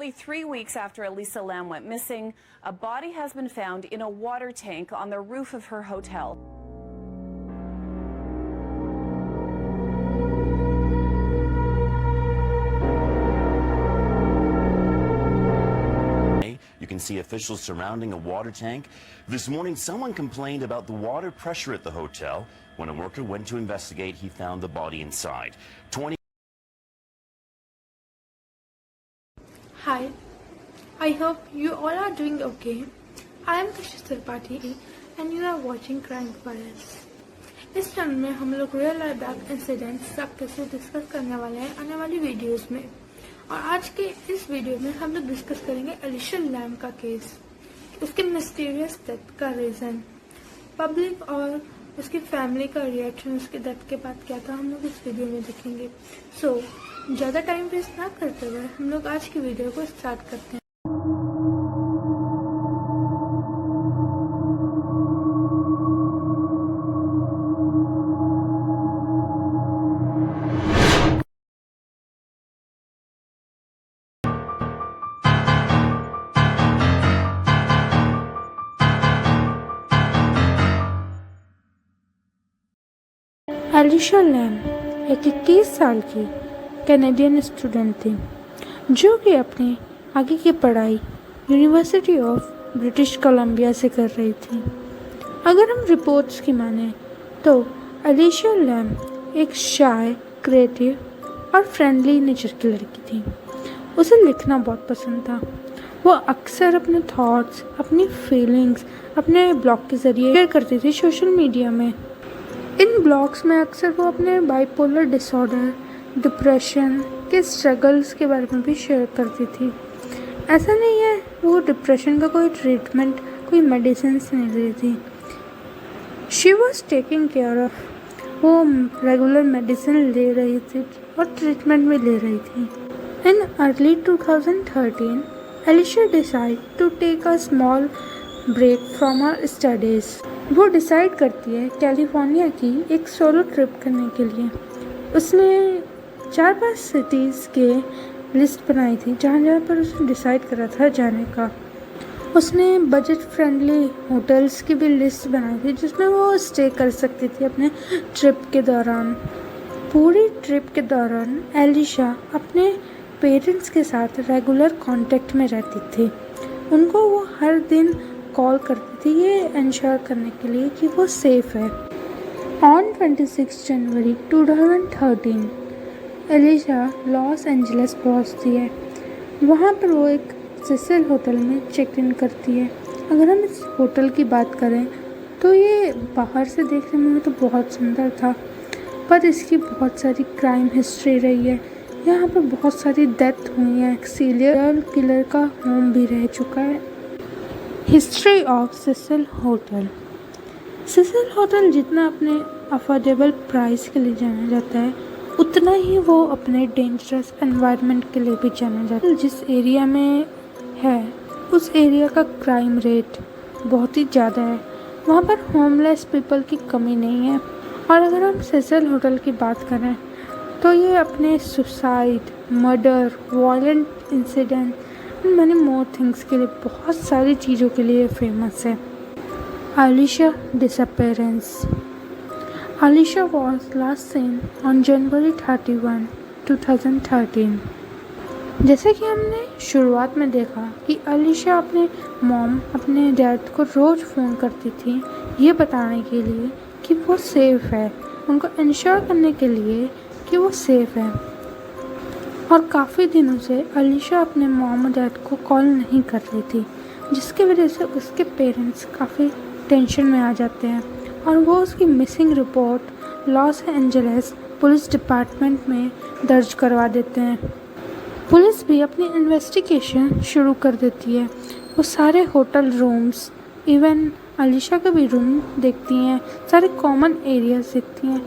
Nearly 3 weeks after Elisa Lam went missing, a body has been found in a water tank on the roof of her hotel. You can see officials surrounding a water tank. This morning, someone complained about the water pressure at the hotel. When a worker went to investigate, he found the body inside. Hi, I hope you all are doing okay. I am Kashish Tripathi and you are watching Crime Files. इस channel में हम लोग real life back incidents सब कैसे discuss करने वाले हैं आने वाली वीडियोस में। और आज के इस वीडियो में हम लोग डिस्कस करेंगे एलिशा लैम का केस, उसके मिस्टीरियस डेथ का रीजन, पब्लिक और उसकी फैमिली का रिएक्शन उसके डेथ के बाद क्या था, हम लोग इस वीडियो में देखेंगे। सो ज़्यादा टाइम वेस्ट ना करते हुए हम लोग आज की वीडियो को स्टार्ट करते हैं। एलिशा लैम एक 21 साल की कैनेडियन स्टूडेंट थी जो कि अपनी आगे की पढ़ाई यूनिवर्सिटी ऑफ ब्रिटिश कोलंबिया से कर रही थी। अगर हम रिपोर्ट्स की माने तो एलिशा लैम एक शाय, क्रिएटिव और फ्रेंडली नेचर की लड़की थी। उसे लिखना बहुत पसंद था। वो अक्सर अपने थॉट्स, अपनी फीलिंग्स अपने ब्लॉग के ज़रिए शेयर करती थी सोशल मीडिया में। इन ब्लॉग्स में अक्सर वो अपने बाइपोलर डिसऑर्डर, डिप्रेशन के स्ट्रगल्स के बारे में भी शेयर करती थी। ऐसा नहीं है वो डिप्रेशन का कोई ट्रीटमेंट, कोई मेडिसिन नहीं ले रही थी। She was taking care of, वो रेगुलर मेडिसिन ले रही थी और ट्रीटमेंट भी ले रही थी। In early 2013 Elisa decide to take a small break from her studies. वो डिसाइड करती है कैलिफोर्निया की एक सोलो ट्रिप करने के लिए। उसने 4-5 सिटीज़ के लिस्ट बनाई थी जहाँ पर उसने डिसाइड करा था जाने का। उसने बजट फ्रेंडली होटल्स की भी लिस्ट बनाई थी जिसमें वो स्टे कर सकती थी अपने ट्रिप के दौरान। पूरी ट्रिप के दौरान एलिशा अपने पेरेंट्स के साथ रेगुलर कांटेक्ट में रहती थी। उनको वो हर दिन कॉल करती थी ये इंश्योर करने के लिए कि वो सेफ है। On 26 January 2013 Elisha Los Angeles पहुंचती है। वहाँ पर वो एक सिसिल होटल में चेक इन करती है। अगर हम इस होटल की बात करें तो ये बाहर से देखने में तो बहुत सुंदर था, पर इसकी बहुत सारी क्राइम हिस्ट्री रही है। यहाँ पर बहुत सारी डेथ हुई है। सीरियल किलर का होम भी रह चुका है। History of Cecil hotel. Cecil hotel जितना अपने अफोर्डेबल प्राइस के लिए जाना जाता है उतना ही वो अपने डेंजरस एनवायरनमेंट के लिए भी जाना जाता है। जिस एरिया में है उस एरिया का क्राइम रेट बहुत ही ज़्यादा है। वहाँ पर होमलेस पीपल की कमी नहीं है। और अगर हम सिसिल होटल की बात करें तो ये अपने suicide, murder, violent incident, many more things के लिए, बहुत सारी चीज़ों के लिए फेमस है। Elisa disappearance. Elisa was last seen on January 31, 2013। जैसे कि हमने शुरुआत में देखा कि एलिशा अपने मॉम, अपने डैड को रोज़ फ़ोन करती थी ये बताने के लिए कि वो सेफ़ है, उनको इंश्योर करने के लिए कि वो सेफ़ है। और काफ़ी दिनों से एलिशा अपने मॉम और डैड को कॉल नहीं कर रही थी, जिसकी वजह से उसके पेरेंट्स काफ़ी टेंशन में आ जाते हैं और वो उसकी missing report Los Angeles police department में दर्ज करवा देते हैं। पुलिस भी अपनी इन्वेस्टिगेशन शुरू कर देती है। वो सारे होटल रूम्स, इवन एलिशा का भी रूम देखती हैं, सारे कॉमन एरियाज देखती हैं,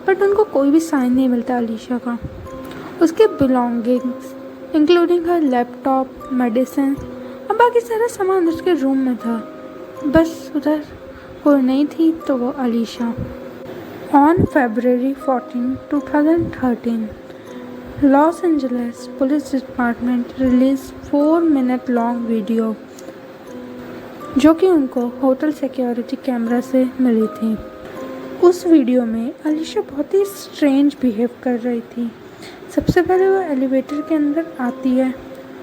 बट उनको कोई भी साइन नहीं मिलता एलिशा का। उसके बिलोंगिंग्स इंक्लूडिंग हर लैपटॉप, मेडिसिन और बाकी सारा सामान उसके रूम में था। बस उधर कोई नहीं थी तो वो Elisha. On February 14, 2013 Los Angeles police department release 4-minute long video जो कि उनको होटल सिक्योरिटी कैमरा से मिली थी। उस वीडियो में अलीशा बहुत ही स्ट्रेंज बिहेव कर रही थी। सबसे पहले वो एलिवेटर के अंदर आती है,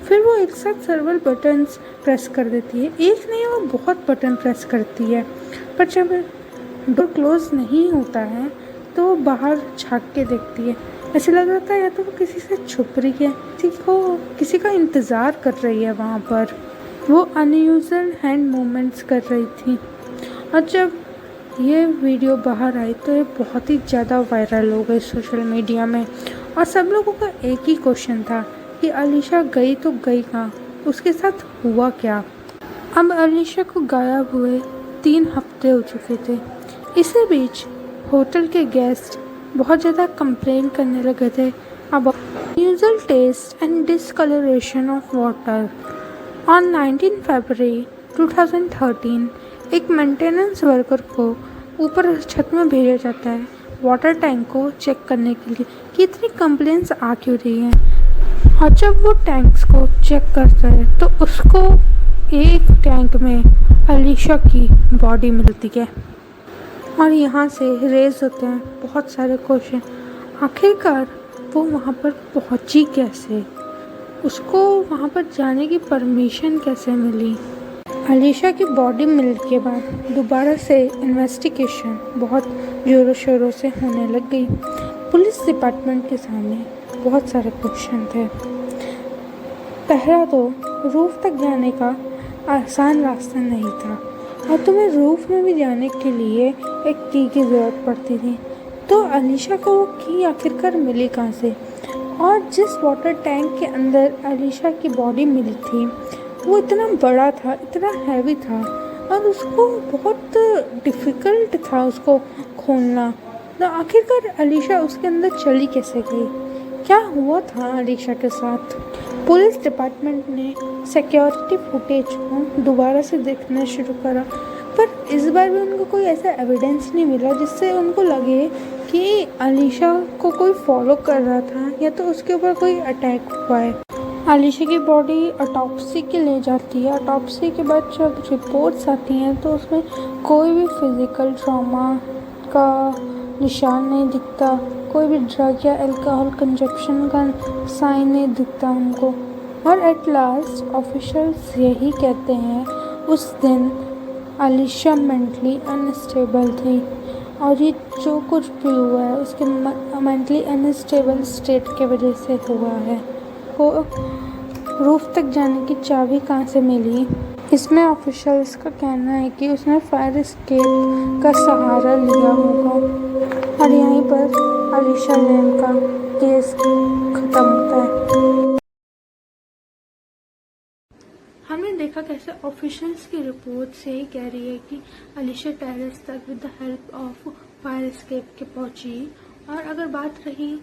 फिर वो एक साथ सर्वल बटन्स प्रेस कर देती है। एक नहीं, वो बहुत बटन प्रेस करती है, पर जब डोर क्लोज नहीं होता है तो वो बाहर झाँक के देखती है। ऐसे लग रहा था या तो वो किसी से छुप रही है, किसी का इंतज़ार कर रही है वहाँ पर। वो अनयूजुअल हैंड मूवमेंट्स कर रही थी। और जब ये वीडियो बाहर आई तो ये बहुत ही ज़्यादा वायरल हो गई सोशल मीडिया में, और सब लोगों का एक ही क्वेश्चन था कि अलीशा गई तो गई कहाँ, उसके साथ हुआ क्या। अब अलीशा को गायब हुए 3 हफ्ते हो चुके थे। इसी बीच होटल के गेस्ट बहुत ज़्यादा कंप्लेन करने लगे थे अब unusual taste and discoloration of water. On 19 फरवरी 2013 एक मेंटेनेंस वर्कर को ऊपर छत में भेजा जाता है वाटर टैंक को चेक करने के लिए कि इतनी कंप्लेंट्स आ क्यों रही हैं। और जब वो टैंक्स को चेक करता है तो उसको एक टैंक में अलीशा की बॉडी मिलती है। और यहाँ से रेज होते हैं बहुत सारे क्वेश्चन। आखिरकार वो वहाँ पर पहुँची कैसे, उसको वहाँ पर जाने की परमिशन कैसे मिली। अलीशा की बॉडी मिलने के बाद दोबारा से इन्वेस्टिगेशन बहुत ज़ोरों शोरों से होने लग गई। पुलिस डिपार्टमेंट के सामने बहुत सारे क्वेश्चन थे। पहला तो रूफ तक जाने का आसान रास्ता नहीं था, और तुम्हें रूफ में भी जाने के लिए एक की ज़रूरत पड़ती थी। तो अलीशा को वो की आखिरकार मिली कहाँ से। और जिस वाटर टैंक के अंदर अलीशा की बॉडी मिली थी वो इतना बड़ा था, इतना हैवी था, और उसको बहुत डिफ़िकल्ट था उसको खोलना। तो आखिरकार अलीशा उसके अंदर चली कैसे गई, क्या हुआ था अलीशा के साथ। पुलिस डिपार्टमेंट ने सिक्योरिटी फुटेज को दोबारा से देखना शुरू करा, पर इस बार भी उनको कोई ऐसा एविडेंस नहीं मिला जिससे उनको लगे कि अलीशा को कोई फॉलो कर रहा था या तो उसके ऊपर कोई अटैक हुआ है। अलीशा की बॉडी ऑटोप्सी के लिए जाती है। ऑटोप्सी के बाद जब रिपोर्ट्स आती हैं तो उसमें कोई भी फिज़िकल ट्रॉमा का निशान नहीं दिखता, कोई भी ड्रग या अल्कोहल कंजप्शन का साइन नहीं दिखता उनको। और एट लास्ट ऑफिशियल्स यही कहते हैं उस दिन अलीशा मेंटली अनस्टेबल थी, और ये जो कुछ भी हुआ है उसके मेंटली अनस्टेबल स्टेट के वजह से हुआ है। को रूफ तक जाने की चाबी कहाँ से मिली, इसमें ऑफिशियल्स का कहना है कि उसने फायर एस्केप का सहारा लिया होगा। और यहीं पर अलीशा लैम का केस ख़त्म होता है। हमने देखा कैसे ऑफिशियल्स की रिपोर्ट से ही कह रही है कि अलीशा टेरेस तक with the help of fire escape के पहुंची। और अगर बात रही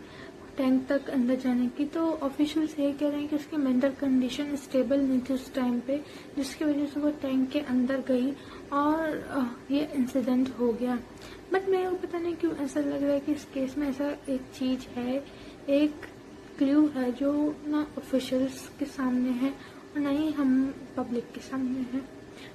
टैंक तक अंदर जाने की तो ऑफिशियल्स ये कह रहे हैं कि उसकी मेंटल कंडीशन स्टेबल नहीं थी उस टाइम पे, जिसकी वजह से वो टैंक के अंदर गई और ये इंसिडेंट हो गया। बट मेरे को पता नहीं क्यों ऐसा लग रहा है कि इस केस में ऐसा एक चीज़ है, एक क्लू है जो ना ऑफिशियल्स के सामने है और ना ही हम पब्लिक के सामने है।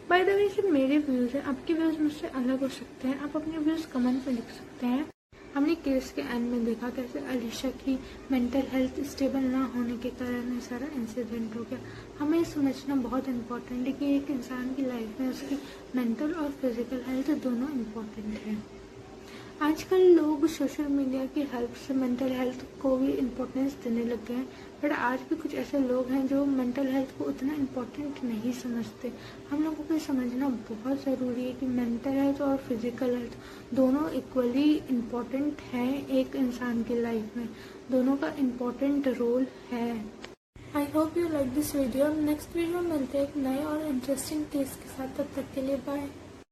बाय द वे सिर्फ मेरे व्यूज़ हैं, आपके व्यूज़ मुझसे अलग हो सकते हैं, आप अपने व्यूज़ कमेंट में लिख सकते हैं। हमने केस के एंड में देखा कैसे अलीशा की मेंटल हेल्थ स्टेबल ना होने के कारण ये सारा इंसिडेंट हो गया। हमें समझना बहुत इम्पोर्टेंट है कि एक इंसान की लाइफ में उसकी मेंटल और फिजिकल हेल्थ दोनों इम्पोर्टेंट है। आजकल लोग सोशल मीडिया की हेल्प से मेंटल हेल्थ को भी इम्पोर्टेंस देने लग गए हैं, बट आज भी कुछ ऐसे लोग हैं जो मेंटल हेल्थ को उतना इम्पोर्टेंट नहीं समझते। हम लोगों को समझना बहुत ज़रूरी है कि मेंटल हेल्थ और फिजिकल हेल्थ दोनों इक्वली इम्पोर्टेंट हैं एक इंसान की लाइफ में, दोनों का इम्पोर्टेंट रोल है। I hope you like this video. Next video मिलते हैं एक नए और इंटरेस्टिंग केस के साथ, तब तक के लिए बाय।